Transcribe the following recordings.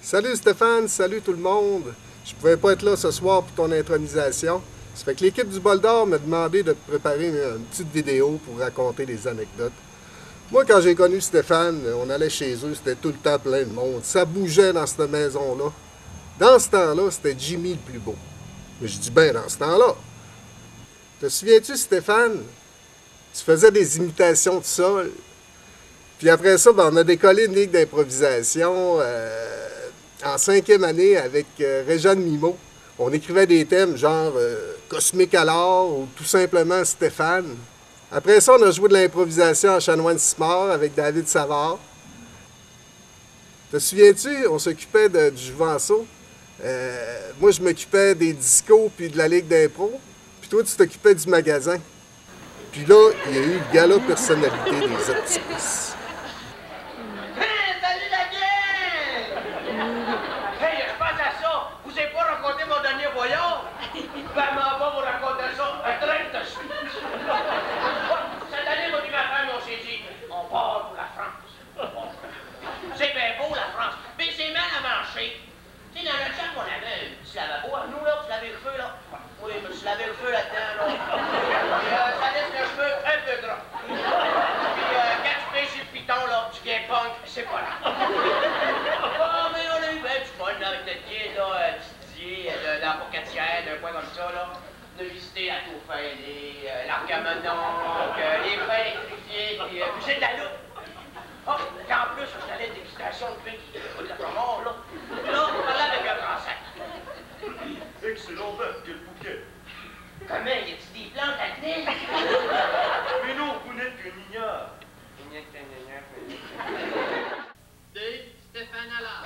Salut Stéphane, salut tout le monde. Je pouvais pas être là ce soir pour ton intronisation. Ça fait que l'équipe du Bol d'Or m'a demandé de te préparer une petite vidéo pour raconter des anecdotes. Moi, quand j'ai connu Stéphane, on allait chez eux, c'était tout le temps plein de monde. Ça bougeait dans cette maison-là. Dans ce temps-là, c'était Jimmy le plus beau. Mais je dis bien dans ce temps-là. Te souviens-tu, Stéphane? Tu faisais des imitations de sol. Puis après ça, ben, on a décollé une ligue d'improvisation en 5e année avec Réjeanne Mimo. On écrivait des thèmes genre Cosmique alors ou tout simplement Stéphane. Après ça, on a joué de l'improvisation à Chanoine-Simard avec David Savard. Te souviens-tu, on s'occupait du Juvenceau. Moi, je m'occupais des discos puis de la ligue d'impro. Puis toi, tu t'occupais du magasin. Puis là, il y a eu le gala personnalité des optimistes. Salut la gang! Hey, je pense à ça. Vous n'avez pas raconté mon dernier voyage? Ben, m'en va vous raconter ça. Un train de suite. Cette année, moi et ma femme, on s'est dit, on part pour la France. C'est bien beau, la France. Mais c'est mal à marcher. Tu sais, dans notre chambre, on avait un petit lavabo à nous, là, pour se laver le feu, là. Oui, je me suis lavé le feu là-dedans, là. Et, ça laisse le cheveu un peu gras. Puis, quand tu payes sur le piton, là, du gay punk, c'est pas là. Oh, mais on a eu ben du fun, là, avec notre guide, là, Didier, de la Pocatière, d'un coin comme ça, là. On a visité la Tour Eiffel, l'Arc à Mononc, les trains électrifiés, puis musée de la loupe. Oh, puis en plus, on allait à une dégustation de vin qui coûte la mort, là. Là, on parlait avec un Français. Excellent bœuf, quel bouquet! Comment, y a-t-il des plantes à tenir? Mais non, vous n'êtes que ignare! Stéphane Allard.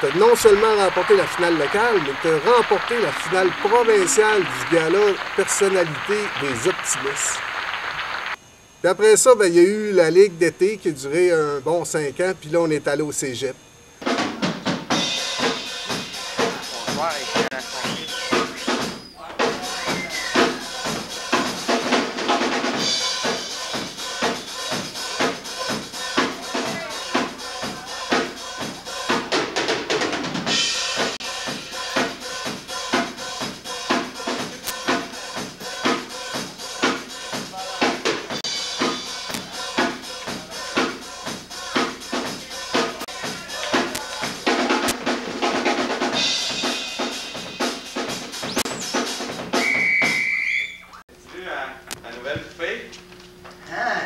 Tu as non seulement remporté la finale locale, mais tu as remporté la finale provinciale du gala personnalité des optimistes. Puis après ça, ben, il y a eu la Ligue d'été qui a duré un bon 5 ans, puis là, on est allé au cégep. La nouvelle poupée? Ah,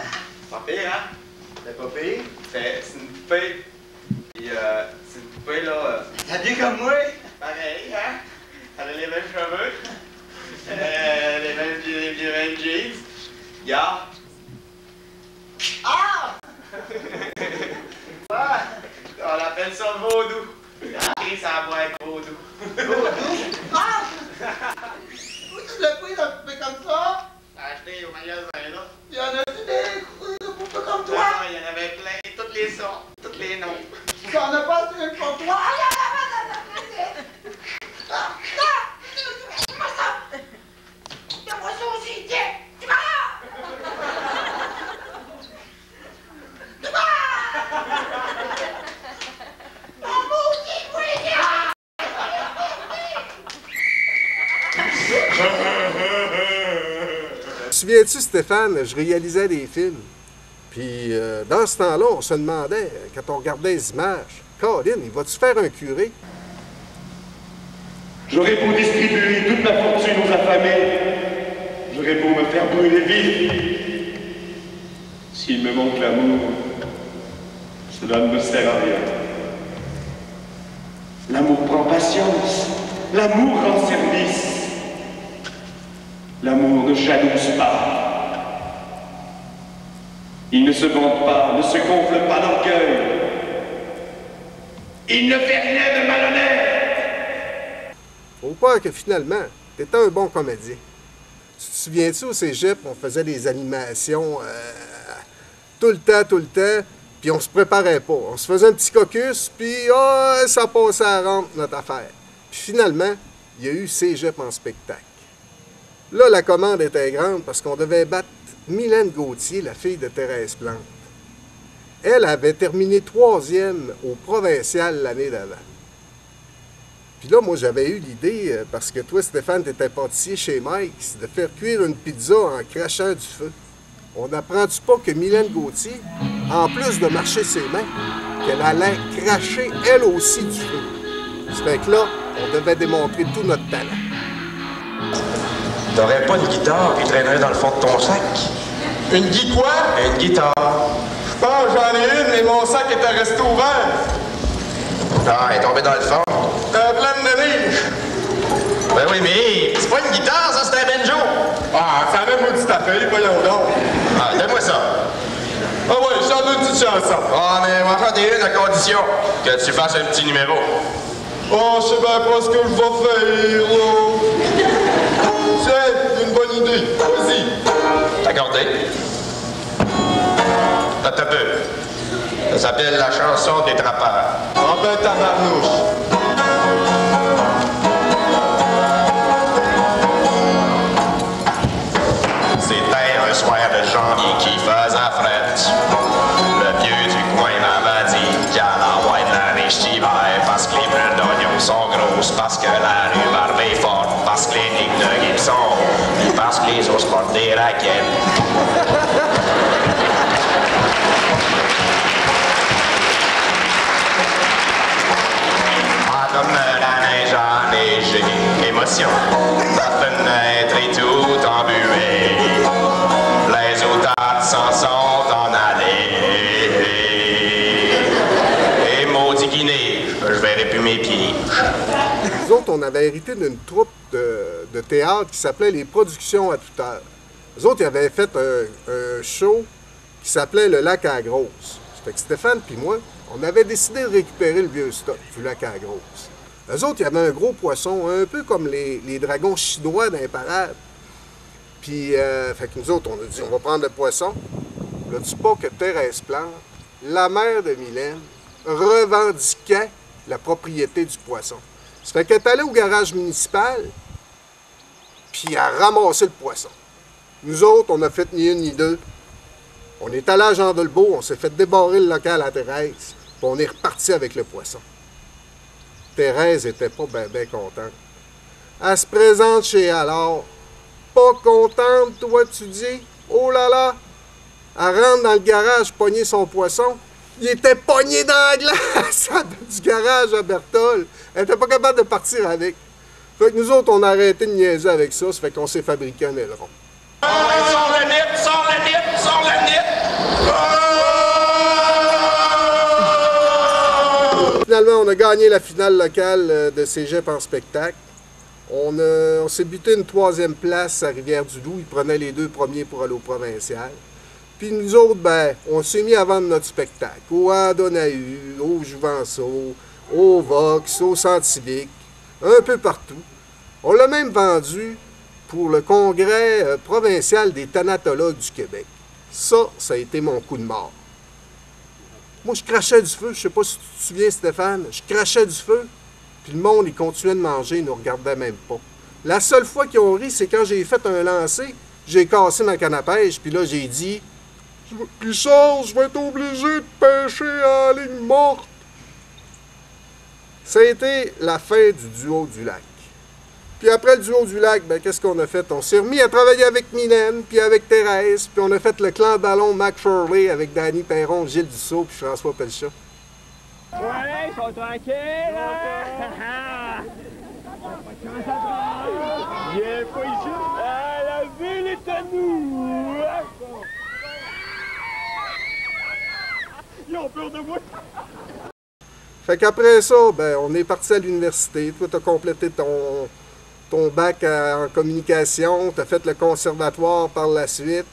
Pas pire, hein? c'est pas pire. C'est une poupée. Puis, c'est une poupée, là. Habillé comme moi. Pareil, hein? Elle a les mêmes cheveux. les mêmes jeans. Regarde. Ah! Ouais. On appelle ça vaudou. Chris, ça va être vaudou. Ah! Où tu l'as pris dans poupée comme ça? J'ai acheté au magasin, là. Il y en a-tu des poupées comme Non, toi? il y en avait plein. Toutes les sortes. Tous les noms. Tu en as pas une pour toi? Donne-moi ça aussi, tiens! Tu vas! Tu vas! Mon maudit poignard! Te souviens-tu, Stéphane, je réalisais des films. Puis dans ce temps-là, on se demandait, quand on regardait les images, Colin, il va-tu faire un curé? J'aurais beau distribuer toute ma fortune aux affamés, j'aurais beau me faire brûler vif. S'il me manque l'amour, cela ne me sert à rien. L'amour prend patience, l'amour rend service. L'amour ne jalouse pas. Il ne se vante pas, ne se gonfle pas d'orgueil. Il ne fait rien de malhonnête. Faut pas que finalement, t'étais un bon comédien. Tu te souviens-tu, au cégep, on faisait des animations tout le temps, puis on se préparait pas. On se faisait un petit caucus, puis ça passait à rendre notre affaire. Puis finalement, il y a eu cégep en spectacle. Là, la commande était grande parce qu'on devait battre Mylène Gauthier, la fille de Thérèse Plante. elle avait terminé 3e au provincial l'année d'avant. Puis là, moi, j'avais eu l'idée, parce que toi, Stéphane, t'étais pâtissier chez Mike's, de faire cuire une pizza en crachant du feu. On n'apprend-tu pas que Mylène Gauthier, en plus de marcher ses mains, qu'elle allait cracher elle aussi du feu? Ça fait que là, on devait démontrer tout notre talent. T'aurais pas une guitare qui traînerait dans le fond de ton sac? Une guy quoi? Une guitare. Je pense que j'en ai une, mais mon sac était resté ouvert. Ah, elle est tombée dans le fond. Pleine de neige. Ben oui, mais c'est pas une guitare, ça, c'est un banjo. Ah, ça avait maudit ta feuille, voyons donc. Ah, donne-moi ça. Ah ouais, chante une petite chanson. Ah, mais on va en chanter une à condition que tu fasses un petit numéro. Oh, je sais bien pas ce que je vais faire, là. C'est une bonne idée. Vas-y. Accordé. T'as peu. Ça s'appelle la chanson des trappeurs. Ah ben, tabarnouche. C'était un soir de janvier qui faisait frette. Le vieux du coin m'avait dit qu'il allait avoir de la riche d'hiver parce que les brûles d'oignons sont grosses, parce que la rue barbe est forte, parce que les lignes de guides sont puis parce que les os portent des raquettes. Comme la neige enneigée, émotion, la fenêtre est tout embuée, les autards s'en sont en allés, et maudit Guinée, je verrai plus mes pieds. Nous autres, on avait hérité d'une troupe de théâtre qui s'appelait Les Productions à toute heure. Nous autres, ils avaient fait un show qui s'appelait Le Lac à la Grosse. Ça fait que Stéphane puis moi, on avait décidé de récupérer le vieux stock du Lac à la Grosse. Eux autres, il y avait un gros poisson, un peu comme les dragons chinois dans les parades. Puis, fait que nous autres, on a dit, on va prendre le poisson. Là, tu sais pas que Thérèse Plante, la mère de Mylène, revendiquait la propriété du poisson. Ça fait qu'elle est allée au garage municipal, puis elle a ramassé le poisson. Nous autres, on a fait ni une ni deux. On est allé à Jean Dolbeau, on s'est fait débarrer le local à Thérèse, puis on est reparti avec le poisson. Thérèse était pas bien contente. Elle se présente chez Alors. Pas contente, toi, tu dis? Oh là là! Elle rentre dans le garage pogner son poisson. Il était pogné dans la glace du garage à Berthold. Elle était pas capable de partir avec. Fait que nous autres, on a arrêté de niaiser avec ça. Ça fait qu'on s'est fabriqué un aileron. Sors le net, sors le net, sors le net! Finalement, on a gagné la finale locale de Cégep en spectacle. On s'est buté une 3e place à Rivière-du-Loup. Ils prenaient les 2 premiers pour aller au provincial. Puis nous autres, ben, on s'est mis à vendre notre spectacle. Au Adonahue, au Juvenceau, au Vox, au Centre civique, un peu partout. On l'a même vendu pour le congrès provincial des thanatologues du Québec. Ça a été mon coup de mort. Moi, je crachais du feu. Je sais pas si tu te souviens, Stéphane. Je crachais du feu. Puis le monde, il continuait de manger. Il ne nous regardait même pas. La seule fois qu'ils ont ri, c'est quand j'ai fait un lancer. J'ai cassé ma canne à pêche. Puis là, j'ai dit... Richard, je vais être obligé de pêcher en ligne morte. Ça a été la fin du duo du lac. Puis après le duo du lac, ben, qu'est-ce qu'on a fait? On s'est remis à travailler avec Mylène, puis avec Thérèse, puis on a fait le clan ballon McFurley avec Danny Perron, Gilles Dussault, puis François Pelchat. Ouais, ils sont tranquilles, là! Viens pas ici! Ah, la ville est à nous! Ils ont peur de moi! Fait qu'après ça, ben, on est parti à l'université. Toi, t'as complété ton bac en communication, t'as fait le conservatoire par la suite.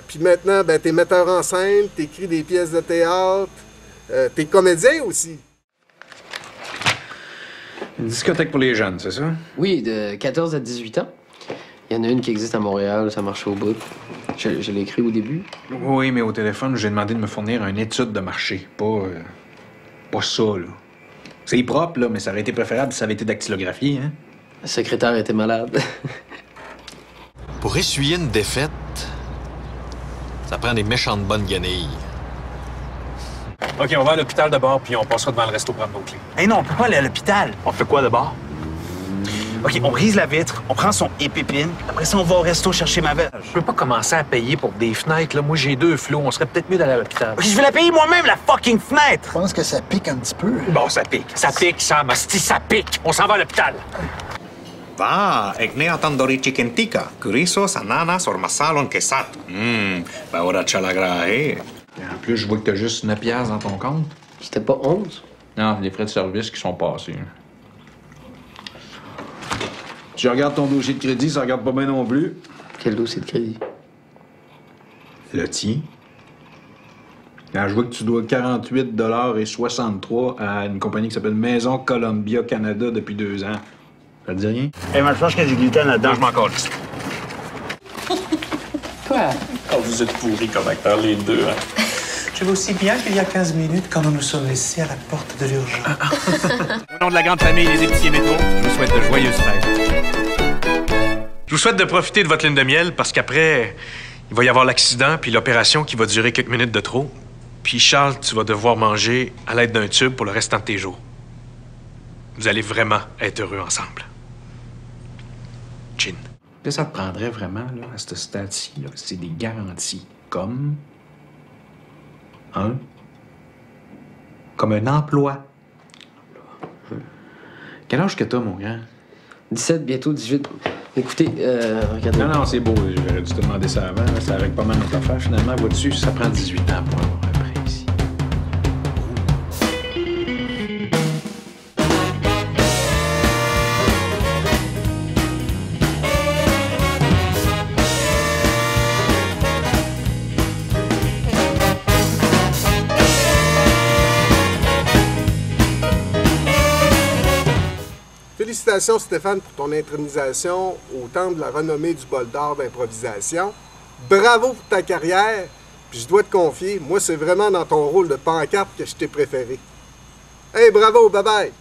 Puis maintenant, ben, t'es metteur en scène, t'écris des pièces de théâtre, t'es comédien aussi. Une discothèque pour les jeunes, c'est ça? Oui, de 14 à 18 ans. Il y en a une qui existe à Montréal, ça marche au bout. Je l'ai écrit au début. Oui, mais au téléphone, j'ai demandé de me fournir une étude de marché, pas ça, là. C'est propre, là, mais ça aurait été préférable si ça avait été dactylographié, hein? Le secrétaire était malade. Pour essuyer une défaite, ça prend des méchantes bonnes guenilles. OK, on va à l'hôpital d'abord, puis on passera devant le resto prendre nos clés. Hey non, on peut pas aller à l'hôpital. On fait quoi d'abord? OK, on brise la vitre, on prend son épépine, après ça, on va au resto chercher ma verge. Je peux pas commencer à payer pour des fenêtres, là. Moi, j'ai 2 flots. On serait peut-être mieux d'aller à l'hôpital. OK, je vais la payer moi-même, la fucking fenêtre! Je pense que ça pique un petit peu. Bon, ça pique. Ça pique, Sam. Asti, ça pique. On s'en va à l'hôpital. Va, eknea tandoori chicken tikka, chorizo, ananas, ormasalon, quesato. Ben ora c'è la grahe. En plus, je vois que t'as juste 9 piastres dans ton compte. C'était pas 11? Non, les frais de service qui sont passés. Tu regardes ton dossier de crédit, ça regarde pas bien non plus. Quel dossier de crédit? Le tien. Quand je vois que tu dois 48,63 $ à une compagnie qui s'appelle Maison Columbia Canada depuis 2 ans. Ça te dit rien? Hey, mais je pense qu'il y a du gluten là-dedans. Non, je m'en calisse. Quoi? Oh, vous êtes pourris comme acteurs, les deux, hein? Je vais aussi bien qu'il y a 15 minutes quand nous nous sommes laissés à la porte de l'urgence. Au nom de la grande famille des épiciers métro, je vous souhaite de joyeuses fêtes. Je vous souhaite de profiter de votre lune de miel parce qu'après, il va y avoir l'accident puis l'opération qui va durer quelques minutes de trop. Puis Charles, tu vas devoir manger à l'aide d'un tube pour le restant de tes jours. Vous allez vraiment être heureux ensemble. Gin. Là, ça te prendrait vraiment, là, à ce stade-ci, là, c'est des garanties comme un emploi. Quel âge que t'as, mon grand? 17, bientôt 18. Écoutez, regardez. Non, c'est beau. J'aurais dû te demander ça avant. Là. Ça règle pas mal notre affaire. Finalement, vois-tu, ça prend 18 ans pour avoir un prêt ici. Félicitations Stéphane pour ton intronisation au Temple de la renommée du bol d'or d'improvisation. Bravo pour ta carrière, puis je dois te confier, moi c'est vraiment dans ton rôle de pancarte que je t'ai préféré. Hey, bravo, bye bye!